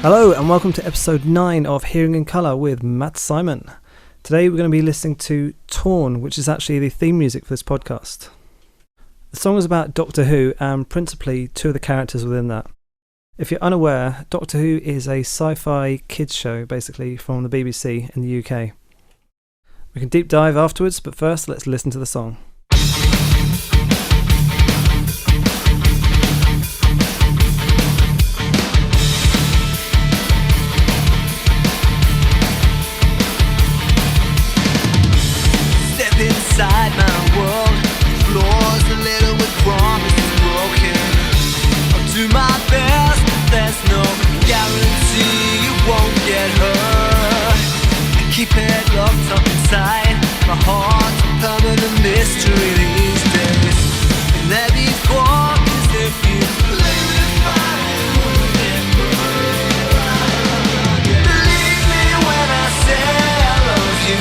Hello and welcome to episode 9 of Hearing in Colour with Matt Simon. Today we're going to be listening to Torn, which is actually the theme music for this podcast. The song is about Doctor Who and principally two of the characters within that. If you're unaware, Doctor Who is a sci-fi kids show basically from the BBC in the UK. We can deep dive afterwards, but first let's listen to the song. Inside my world, floors a little with promises broken. I'll do my best, but there's no guarantee you won't get hurt. I keep it locked up inside my heart's a permanent mystery these days. And there these walk as if you live in fire, wouldn't get burned. Believe me when I say I love you.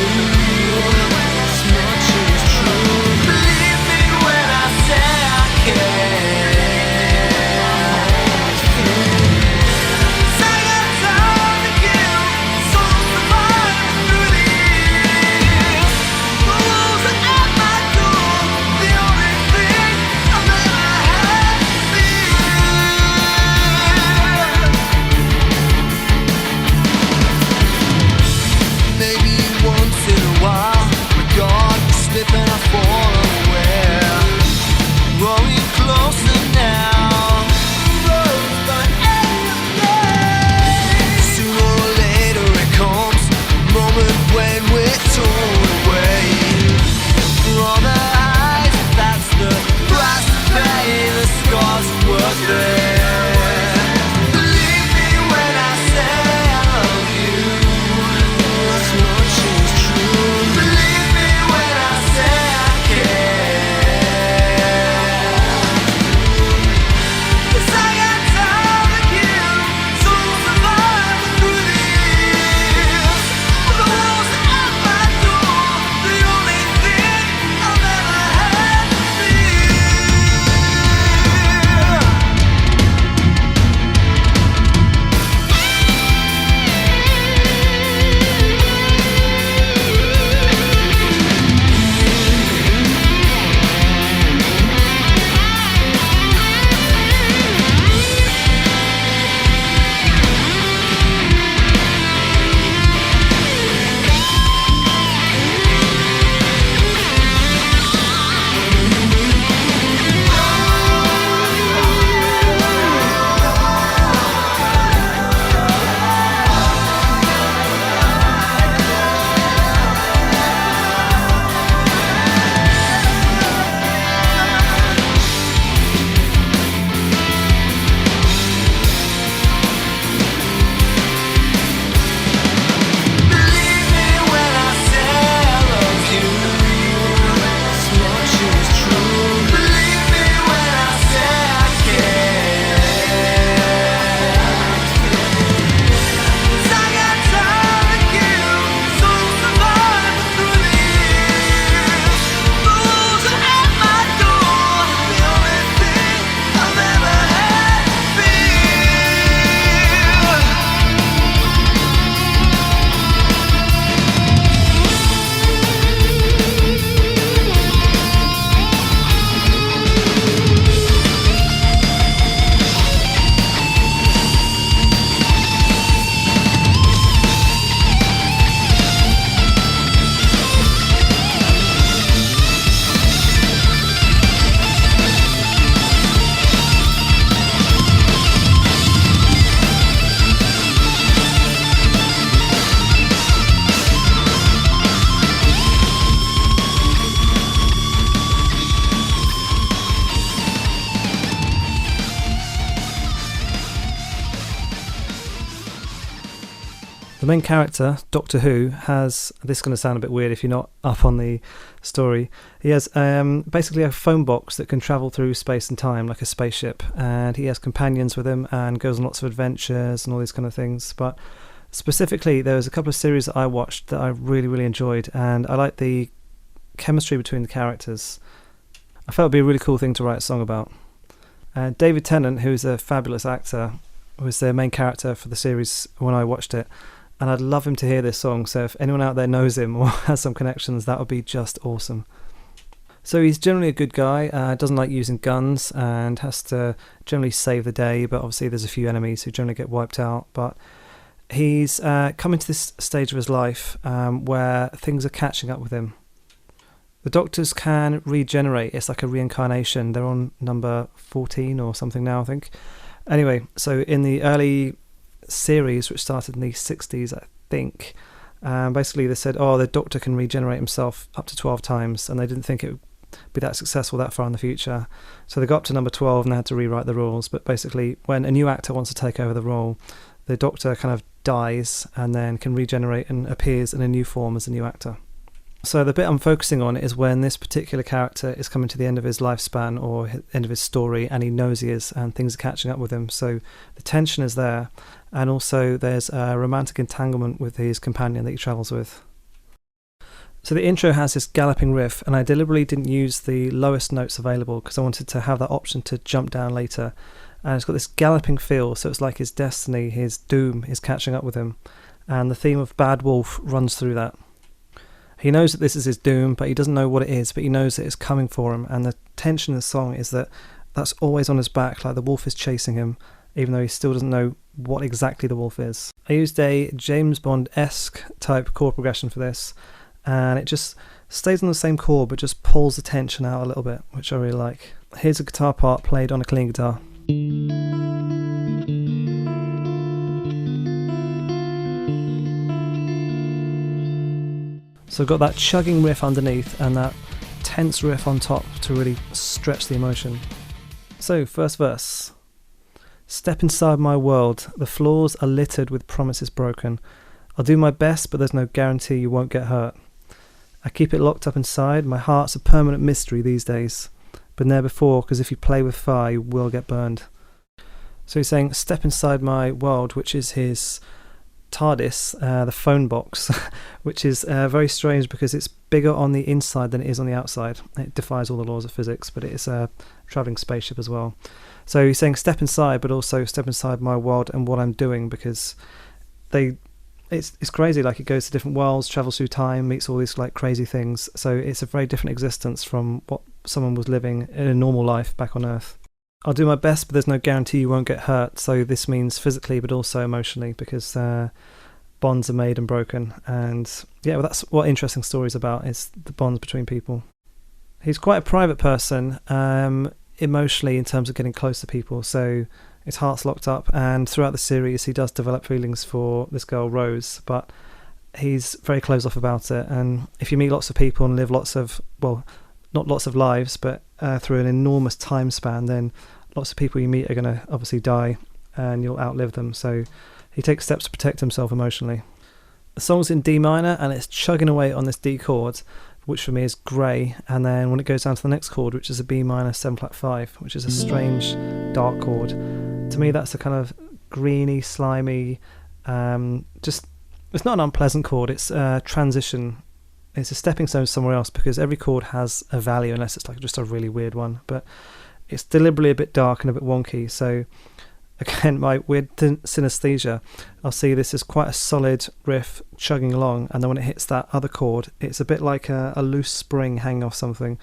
The main character, Doctor Who, has, this is going to sound a bit weird if you're not up on the story, he has basically a phone box that can travel through space and time like a spaceship, and he has companions with him and goes on lots of adventures and all these kind of things. But specifically, there was a couple of series that I watched that I really, really enjoyed, and I liked the chemistry between the characters. I felt it would be a really cool thing to write a song about. David Tennant, who's a fabulous actor, was the main character for the series when I watched it, and I'd love him to hear this song, so if anyone out there knows him or has some connections, that would be just awesome. So he's generally a good guy, doesn't like using guns, and has to generally save the day, but obviously there's a few enemies who generally get wiped out. But he's coming to this stage of his life where things are catching up with him. The doctors can regenerate. It's like a reincarnation. They're on number 14 or something now, I think. Anyway, so in the early series, which started in the 60s, I think, basically they said, the doctor can regenerate himself up to 12 times, and they didn't think it would be that successful that far in the future. So they got up to number 12 and they had to rewrite the rules. But basically, when a new actor wants to take over the role, the doctor kind of dies and then can regenerate and appears in a new form as a new actor. So the bit I'm focusing on is when this particular character is coming to the end of his lifespan or end of his story, and he knows he is, and things are catching up with him. So the tension is there, and also there's a romantic entanglement with his companion that he travels with. So the intro has this galloping riff, and I deliberately didn't use the lowest notes available because I wanted to have that option to jump down later. And it's got this galloping feel, so it's like his destiny, his doom is catching up with him. And the theme of Bad Wolf runs through that. He knows that this is his doom, but he doesn't know what it is, but he knows that it's coming for him. And the tension in the song is that that's always on his back, like the wolf is chasing him, even though he still doesn't know what exactly the wolf is. I used a James Bond-esque type chord progression for this, and it just stays on the same chord, but just pulls the tension out a little bit, which I really like. Here's a guitar part played on a clean guitar. So I've got that chugging riff underneath and that tense riff on top to really stretch the emotion. So, first verse. Step inside my world. The floors are littered with promises broken. I'll do my best, but there's no guarantee you won't get hurt. I keep it locked up inside. My heart's a permanent mystery these days. Been there before, because if you play with fire, you will get burned. So he's saying, step inside my world, which is his TARDIS, the phone box, which is very strange because it's bigger on the inside than it is on the outside. It defies all the laws of physics, but it's a travelling spaceship as well. So he's saying step inside, but also step inside my world and what I'm doing, because it's crazy. Like, it goes to different worlds, travels through time, meets all these like crazy things. So it's a very different existence from what someone was living in a normal life back on Earth. I'll do my best, but there's no guarantee you won't get hurt. So this means physically, but also emotionally, because bonds are made and broken. And yeah, well, that's what Interesting Story's about, is the bonds between people. He's quite a private person, emotionally, in terms of getting close to people. So his heart's locked up, and throughout the series, he does develop feelings for this girl, Rose, but he's very closed off about it. And if you meet lots of people and live lots of, well, not lots of lives, but through an enormous time span, then lots of people you meet are going to obviously die and you'll outlive them. So he takes steps to protect himself emotionally. The song's in D minor and it's chugging away on this D chord, which for me is grey. And then when it goes down to the next chord, which is a B minor 7 flat 5, which is a strange dark chord, to me that's a kind of greeny, slimy, just, it's not an unpleasant chord, it's a transition. It's a stepping stone somewhere else, because every chord has a value unless it's like just a really weird one, but it's deliberately a bit dark and a bit wonky. So again, my weird synesthesia, I'll see this as quite a solid riff chugging along, and then when it hits that other chord, it's a bit like a loose spring hanging off something.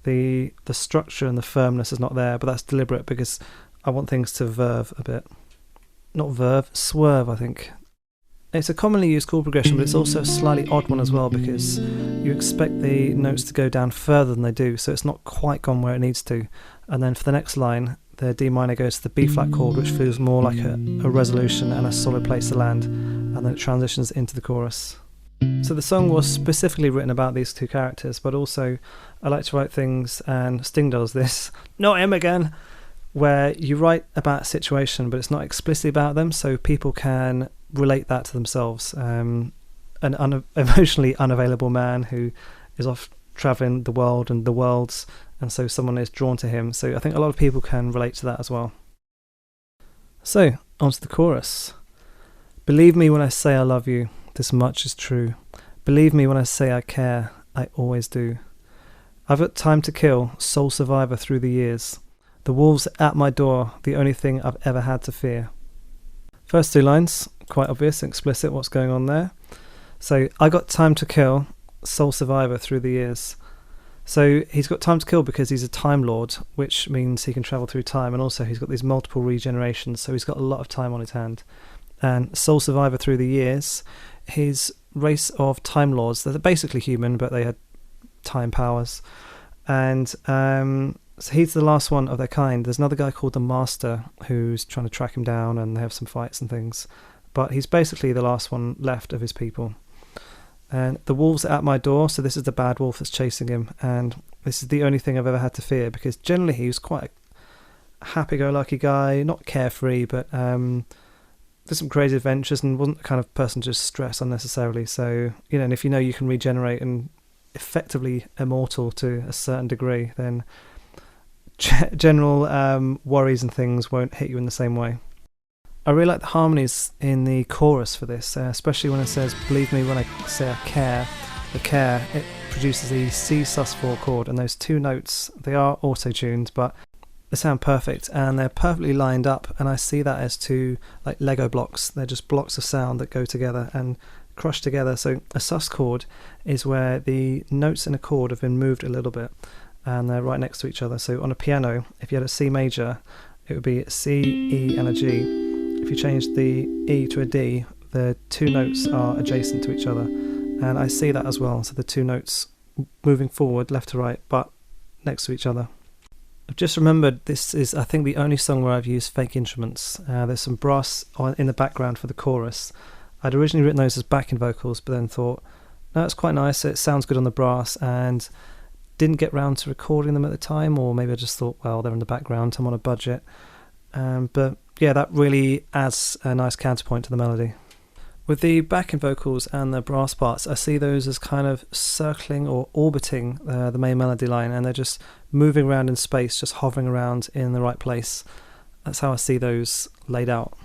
The structure and the firmness is not there, but that's deliberate because I want things to verve a bit. Not verve, swerve, I think. It's a commonly used chord progression, but it's also a slightly odd one as well, because you expect the notes to go down further than they do, so it's not quite gone where it needs to. And then for the next line, the D minor goes to the B flat chord, which feels more like a resolution and a solid place to land, and then it transitions into the chorus. So the song was specifically written about these two characters, but also I like to write things, and Sting does this, not him again, where you write about a situation, but it's not explicitly about them, so people can relate that to themselves. An emotionally unavailable man who is off travelling the world and the worlds, and so someone is drawn to him. So I think a lot of people can relate to that as well. So, on to the chorus. Believe me when I say I love you, this much is true. Believe me when I say I care, I always do. I've got time to kill, sole survivor through the years. The wolves at my door, the only thing I've ever had to fear. First two lines, quite obvious and explicit what's going on there. So, I got time to kill, sole survivor through the years. So he's got time to kill because he's a Time Lord, which means he can travel through time, and also he's got these multiple regenerations, so he's got a lot of time on his hand. And sole survivor through the years, his race of Time Lords, they're basically human, but they had time powers. And so he's the last one of their kind. There's another guy called the Master who's trying to track him down, and they have some fights and things. But he's basically the last one left of his people. And the wolves are at my door, so this is the bad wolf that's chasing him, and this is the only thing I've ever had to fear, because generally he was quite a happy-go-lucky guy, not carefree, but did some crazy adventures and wasn't the kind of person to just stress unnecessarily. So, and if you know you can regenerate and effectively immortal to a certain degree, then general worries and things won't hit you in the same way. I really like the harmonies in the chorus for this, especially when it says, believe me when I say I care. The care, it produces the C sus4 chord, and those two notes, they are auto-tuned, but they sound perfect, and they're perfectly lined up, and I see that as two like Lego blocks. They're just blocks of sound that go together and crush together. So a sus chord is where the notes in a chord have been moved a little bit, and they're right next to each other. So on a piano, if you had a C major, it would be C, E, and a G. If you change the E to a D, the two notes are adjacent to each other, and I see that as well. So the two notes moving forward, left to right, but next to each other. I've just remembered this is, I think, the only song where I've used fake instruments. There's some brass in the background for the chorus. I'd originally written those as backing vocals, but then thought, no, it's quite nice, it sounds good on the brass, and didn't get round to recording them at the time, or maybe I just thought, well, they're in the background, I'm on a budget. But yeah, that really adds a nice counterpoint to the melody. With the backing vocals and the brass parts, I see those as kind of circling or orbiting the main melody line, and they're just moving around in space, just hovering around in the right place. That's how I see those laid out.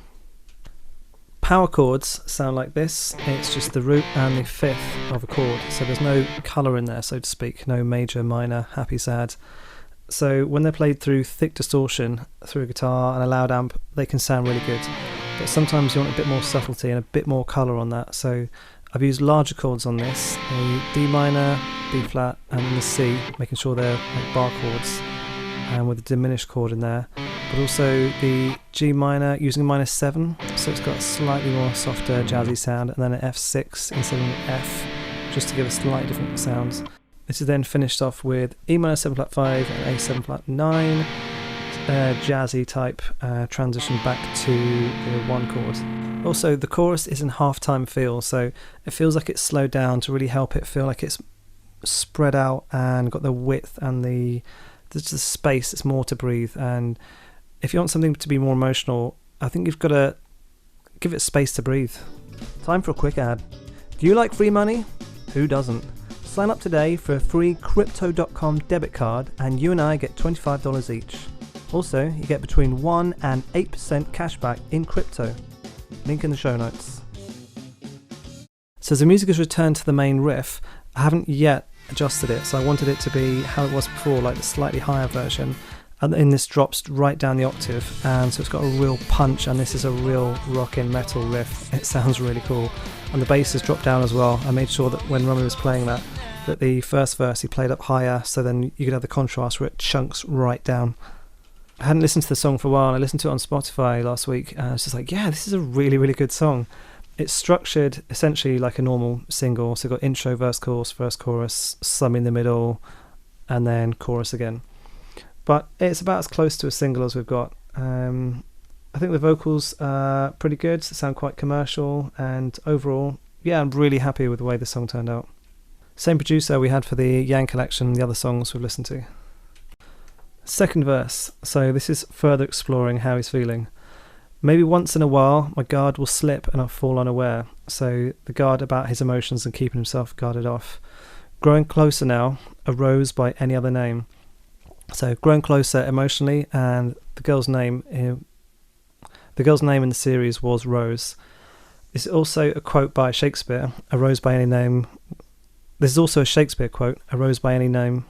Power chords sound like this. It's just the root and the fifth of a chord, so there's no colour in there, so to speak, no major, minor, happy, sad. So when they're played through thick distortion, through a guitar and a loud amp, they can sound really good. But sometimes you want a bit more subtlety and a bit more colour on that. So I've used larger chords on this, a D minor, B flat, and then the C, making sure they're like bar chords, and with a diminished chord in there. But also the G minor, using a minor 7, so it's got a slightly more softer jazzy sound, and then an F6 instead of an F, just to give a slightly different sounds. This is then finished off with E minor 7 flat 5 and A 7 flat 9, jazzy type transition back to the 1 chord. Also, the chorus is in half-time feel, so it feels like it's slowed down to really help it feel like it's spread out and got the width and there's the space, it's more to breathe. And if you want something to be more emotional, I think you've got to give it space to breathe. Time for a quick ad. Do you like free money? Who doesn't? Sign up today for a free Crypto.com debit card, and you and I get $25 each. Also, you get between 1 and 8% cashback in crypto. Link in the show notes. So as the music has returned to the main riff, I haven't yet adjusted it, so I wanted it to be how it was before, like the slightly higher version. And then this drops right down the octave, and so it's got a real punch, and this is a real rockin' metal riff. It sounds really cool. And the bass has dropped down as well. I made sure that when Romy was playing that the first verse he played up higher, so then you could have the contrast where it chunks right down. I hadn't listened to the song for a while, and I listened to it on Spotify last week, and I was just like, yeah, this is a really, really good song. It's structured essentially like a normal single, so you've got intro, verse, chorus, some in the middle, and then chorus again. But it's about as close to a single as we've got. I think the vocals are pretty good, they sound quite commercial, and overall, yeah, I'm really happy with the way the song turned out. Same producer we had for the Yang collection, the other songs we've listened to. Second verse, so this is further exploring how he's feeling. Maybe once in a while my guard will slip and I'll fall unaware. So the guard about his emotions and keeping himself guarded off. Growing closer now, a rose by any other name. So growing closer emotionally, and the girl's name in the series was Rose. This is also a quote by Shakespeare, a rose by any name. This is also a Shakespeare quote, a rose by any name.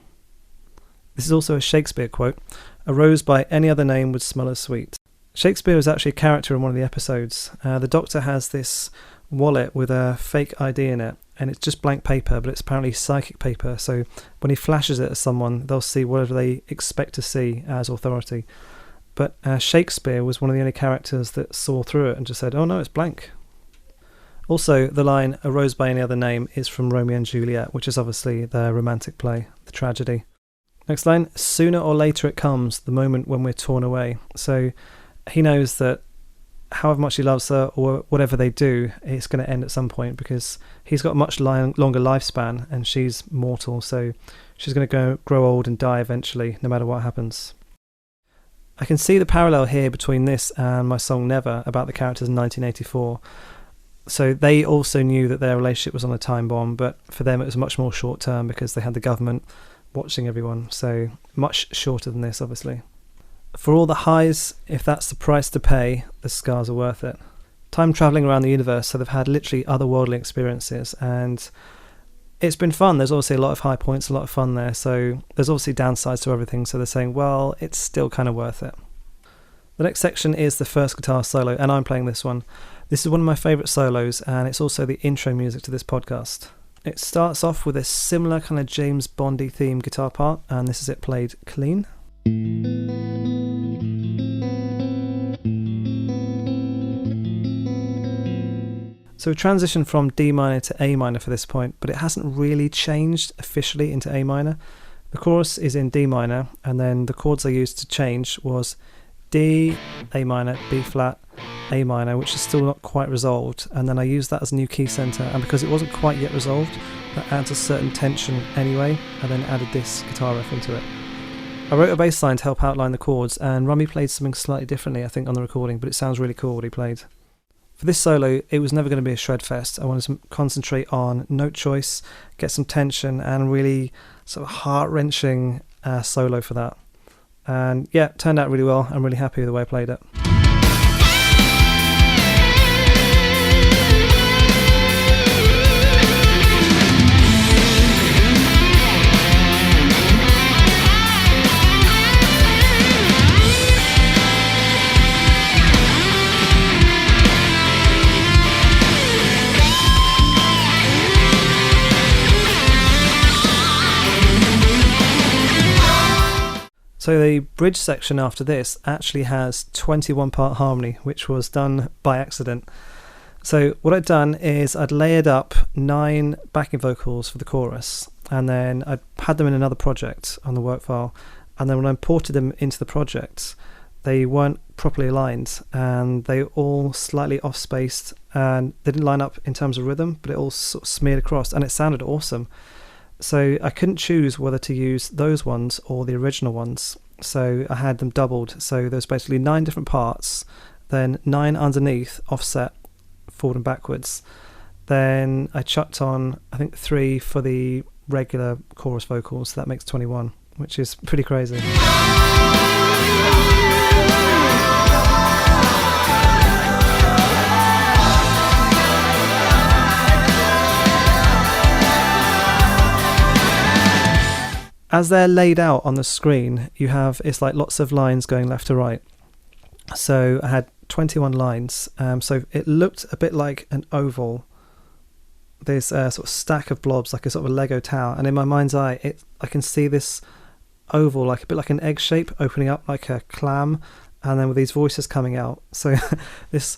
This is also a Shakespeare quote, a rose by any other name would smell as sweet. Shakespeare is actually a character in one of the episodes. The Doctor has this wallet with a fake ID in it, and it's just blank paper, but it's apparently psychic paper, so when he flashes it at someone, they'll see whatever they expect to see as authority. But Shakespeare was one of the only characters that saw through it and just said, oh no, it's blank. Also, the line, "A rose by any other name," is from Romeo and Juliet, which is obviously the romantic play, the tragedy. Next line, "Sooner or later it comes, the moment when we're torn away." So he knows that however much he loves her or whatever they do, it's going to end at some point, because he's got a much longer lifespan and she's mortal, so she's going to grow old and die eventually, no matter what happens. I can see the parallel here between this and my song Never about the characters in 1984. So they also knew that their relationship was on a time bomb, but for them it was much more short term because they had the government watching everyone, so much shorter than this, obviously. For all the highs, if that's the price to pay, the scars are worth it. Time travelling around the universe, so they've had literally otherworldly experiences, and it's been fun. There's obviously a lot of high points, a lot of fun there, so there's obviously downsides to everything, so they're saying, well, it's still kind of worth it. The next section is the first guitar solo, and I'm playing this one. This is one of my favourite solos, and it's also the intro music to this podcast. It starts off with a similar kind of James Bondy theme guitar part, and this is it played clean. So we transition from D minor to A minor for this point, but it hasn't really changed officially into A minor. The chorus is in D minor, and then the chords I used to change was D, A minor, B flat, A minor, which is still not quite resolved, and then I used that as a new key center, and because it wasn't quite yet resolved, that adds a certain tension anyway, and then added this guitar riff into it. I wrote a bass line to help outline the chords, and Rummy played something slightly differently, I think, on the recording, but it sounds really cool what he played. For this solo, it was never going to be a shred fest. I wanted to concentrate on note choice, get some tension, and really sort of heart-wrenching solo for that. And yeah, it turned out really well. I'm really happy with the way I played it. So the bridge section after this actually has 21-part harmony, which was done by accident. So what I'd done is I'd layered up 9 backing vocals for the chorus, and then I'd had them in another project on the work file, and then when I imported them into the project, they weren't properly aligned, and they all slightly off-spaced, and they didn't line up in terms of rhythm, but it all sort of smeared across, and it sounded awesome. So I couldn't choose whether to use those ones or the original ones, so I had them doubled. So there's basically 9 different parts, then 9 underneath, offset forward and backwards. Then I chucked on, I think, 3 for the regular chorus vocals, so that makes 21, which is pretty crazy. As they're laid out on the screen, you have, it's like lots of lines going left to right. So I had 21 lines. So it looked a bit like an oval. There's a sort of stack of blobs, like a sort of a Lego tower. And in my mind's eye, I can see this oval, like a bit like an egg shape, opening up like a clam, and then with these voices coming out. So this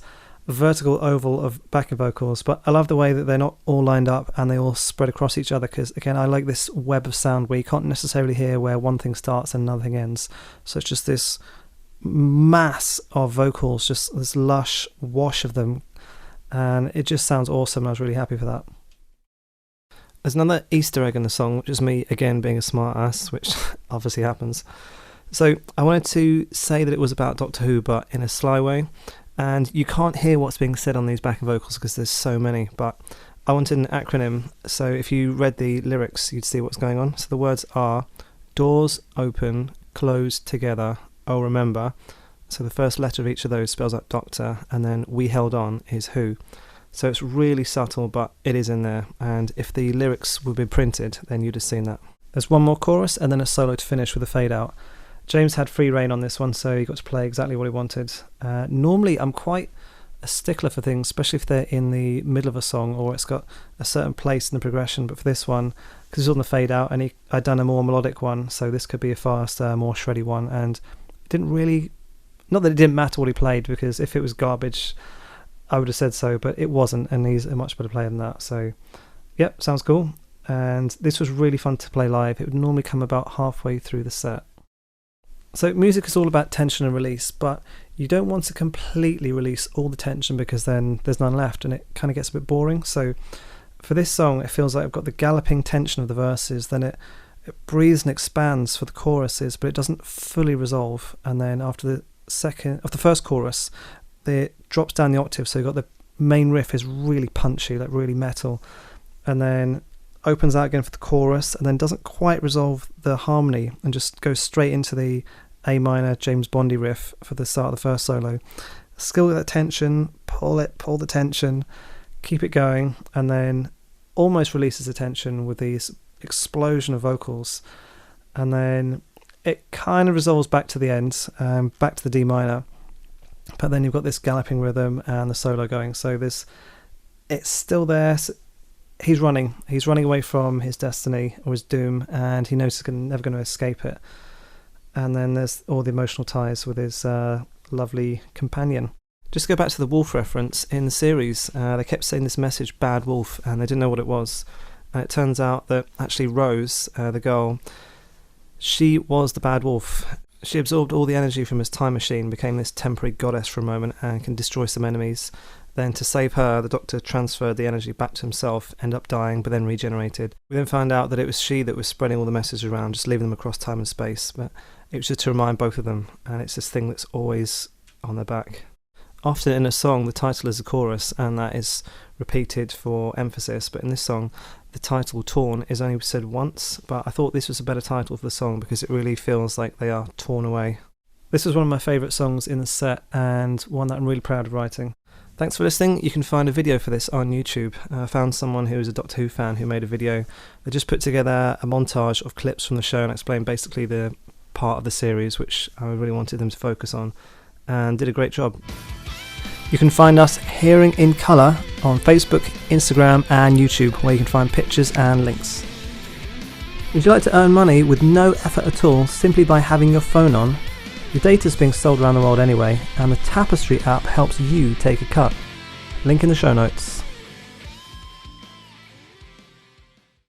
vertical oval of backing vocals, but I love the way that they're not all lined up and they all spread across each other, because again, I like this web of sound where you can't necessarily hear where one thing starts and another thing ends. So it's just this mass of vocals, just this lush wash of them, and it just sounds awesome, and I was really happy for that. There's another Easter egg in the song, which is me again being a smart ass, which obviously happens. So I wanted to say that it was about Doctor Who, but in a sly way. And you can't hear what's being said on these backing vocals because there's so many, but I wanted an acronym, so if you read the lyrics you'd see what's going on. So the words are doors open, close together, oh remember. So the first letter of each of those spells out Doctor, and then we held on is Who. So it's really subtle, but it is in there, and if the lyrics would be printed, then you'd have seen that. There's one more chorus and then a solo to finish with a fade out. James had free reign on this one, so he got to play exactly what he wanted. Normally, I'm quite a stickler for things, especially if they're in the middle of a song or it's got a certain place in the progression. But for this one, because it's on the fade out, and I'd done a more melodic one, so this could be a faster, more shreddy one. And it didn't really, not that it didn't matter what he played, because if it was garbage, I would have said so, but it wasn't, and he's a much better player than that. So, yep, sounds cool. And this was really fun to play live. It would normally come about halfway through the set. So music is all about tension and release, but you don't want to completely release all the tension because then there's none left and it kind of gets a bit boring. So for this song, it feels like I've got the galloping tension of the verses, then it breathes and expands for the choruses, but it doesn't fully resolve. And then after the first chorus, it drops down the octave, so you've got the main riff is really punchy, like really metal, and then opens out again for the chorus, and then doesn't quite resolve the harmony and just goes straight into the A minor James Bondy riff for the start of the first solo. Still with that tension, pull the tension, keep it going, and then almost releases the tension with these explosion of vocals, and then it kind of resolves back to the end, back to the D minor, but then you've got this galloping rhythm and the solo going, so it's still there. So he's running away from his destiny or his doom, and he knows he's never going to escape it. And then there's all the emotional ties with his lovely companion. Just to go back to the wolf reference, in the series, they kept saying this message, bad wolf, and they didn't know what it was. And it turns out that actually Rose, the girl, she was the bad wolf. She absorbed all the energy from his time machine, became this temporary goddess for a moment, and can destroy some enemies. Then to save her, the Doctor transferred the energy back to himself, ended up dying, but then regenerated. We then found out that it was she that was spreading all the messages around, just leaving them across time and space. But it was just to remind both of them, and it's this thing that's always on their back. Often in a song, the title is a chorus, and that is repeated for emphasis. But in this song, the title "Torn" is only said once. But I thought this was a better title for the song because it really feels like they are torn away. This was one of my favourite songs in the set, and one that I'm really proud of writing. Thanks for listening. You can find a video for this on YouTube. I found someone who is a Doctor Who fan who made a video. They just put together a montage of clips from the show and explained basically the part of the series which I really wanted them to focus on, and did a great job. You can find us Hearing in Colour on Facebook, Instagram and YouTube, where you can find pictures and links. Would you like to earn money with no effort at all simply by having your phone on? Your data is being sold around the world anyway, and the Tapestry app helps you take a cut. Link in the show notes.